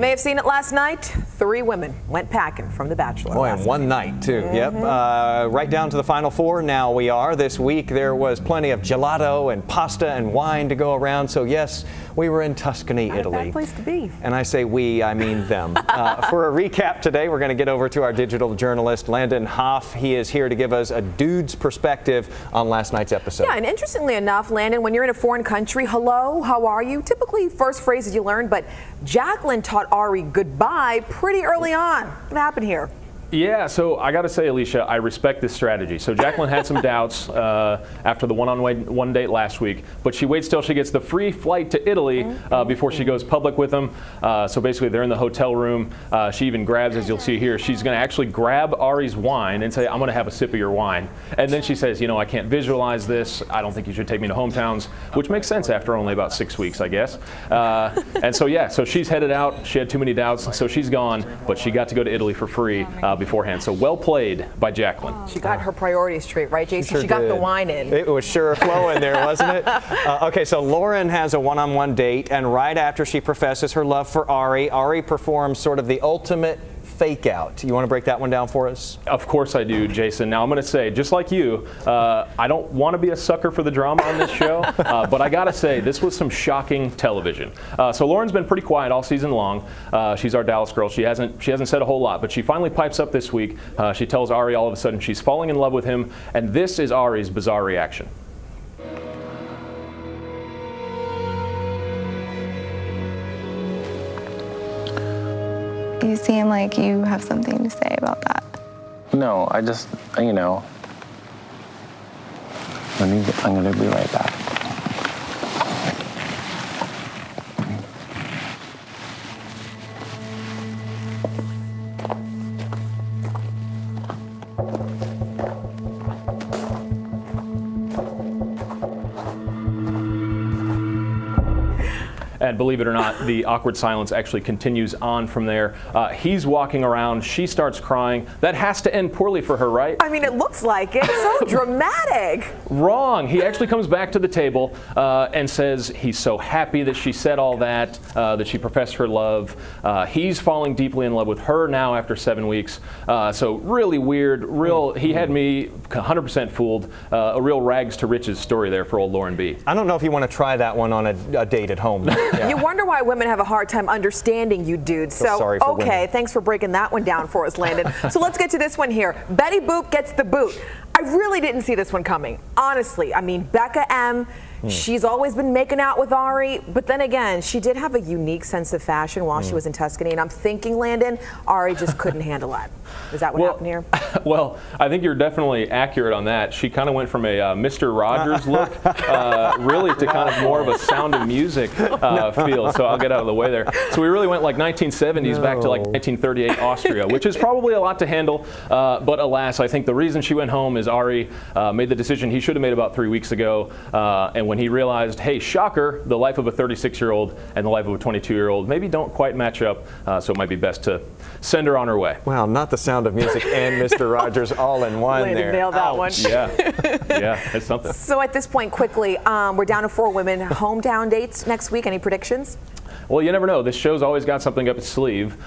May have seen it last night. 3 women went packing from The Bachelor. Boy, and one night, too. Yep. Right down to the final 4 now we are. This week there was plenty of gelato and pasta and wine to go around. So, yes, we were in Tuscany, Not Italy. a bad place to be. And I say we, I mean them. For a recap today, we're going to get over to our digital journalist, Landon Hoff. He is here to give us a dude's perspective on last night's episode. Yeah, and interestingly enough, Landon, when you're in a foreign country, hello, how are you? Typically, first phrases you learn, but Jacqueline taught Ari goodbye pretty early on. What happened here? Yeah, so I got to say, Alicia, I respect this strategy. So Jacqueline had some doubts after the one-on-one date last week, but she waits till she gets the free flight to Italy before she goes public with him. So basically, they're in the hotel room. She even grabs, as you'll see here, she's going to actually grab Ari's wine and say, I'm going to have a sip of your wine. And then she says, you know, I can't visualize this. I don't think you should take me to hometowns, which makes sense after only about 6 weeks, I guess. And so, yeah, so she's headed out. She had too many doubts, so she's gone, but she got to go to Italy for free beforehand. So well played by Jacqueline. She got her priorities straight, right, Jason? She got the wine in. It was sure flowing there, wasn't it? Okay, so Lauren has a one-on-one date, and right after she professes her love for Ari, Ari performs sort of the ultimate fake out. You want to break that one down for us? Of course I do, Jason. Now I'm going to say, just like you, I don't want to be a sucker for the drama on this show, but I got to say, this was some shocking television. So Lauren's been pretty quiet all season long. She's our Dallas girl. She hasn't said a whole lot, but she finally pipes up this week. She tells Ari all of a sudden she's falling in love with him, and this is Ari's bizarre reaction. You seem like you have something to say about that. No, I just, you know, I'm gonna be right back. And believe it or not, the awkward silence actually continues on from there. He's walking around. She starts crying. That has to end poorly for her, right? I mean, it looks like it. So dramatic. Wrong. He actually comes back to the table and says he's so happy that she said all that, that she professed her love. He's falling deeply in love with her now after 7 weeks. So really weird. He had me 100% fooled. A real rags to riches story there for old Lauren B. I don't know if you want to try that one on a date at home. Yeah. You wonder why women have a hard time understanding you dudes. So, okay, women. Thanks for breaking that one down for us, Landon. So let's get to this one here. Betty Boop gets the boot. I really didn't see this one coming. Honestly, I mean, Becca M., she's always been making out with Ari, but then again, she did have a unique sense of fashion while she was in Tuscany, and I'm thinking, Landon, Ari just couldn't handle that. Is that what happened here? Well, I think you're definitely accurate on that. She kind of went from a Mr. Rogers look really to kind of more of a Sound of Music feel, so I'll get out of the way there. So we really went like 1970s back to like 1938 Austria, which is probably a lot to handle, but alas, I think the reason she went home is Ari made the decision he should have made about 3 weeks ago, and when he realized, hey, shocker, the life of a 36-year-old and the life of a 22-year-old maybe don't quite match up, so it might be best to send her on her way. Wow, not the Sound of Music and Mr. Rogers all in one there. Nailed that one. Yeah, it's something. So at this point, quickly, we're down to 4 women. Hometown dates next week. Any predictions? Well, you never know. This show's always got something up its sleeve.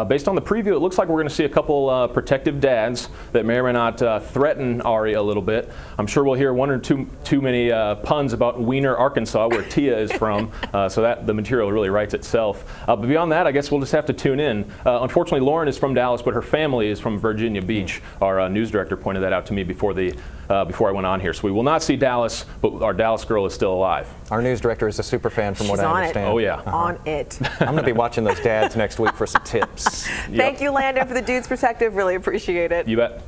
Based on the preview, it looks like we're going to see a couple protective dads that may or may not threaten Ari a little bit. I'm sure we'll hear one or too many puns about Wiener, Arkansas, where Tia is from, so that the material really writes itself. But beyond that, I guess we'll just have to tune in. Unfortunately, Lauren is from Dallas, but her family is from Virginia Beach. Our news director pointed that out to me before I went on here. So we will not see Dallas, but our Dallas girl is still alive. Our news director is a super fan from what I understand. Oh, yeah. On it. I'm going to be watching those dads next week for some tips. Thank you, Landon, for the dude's perspective. Really appreciate it. You bet.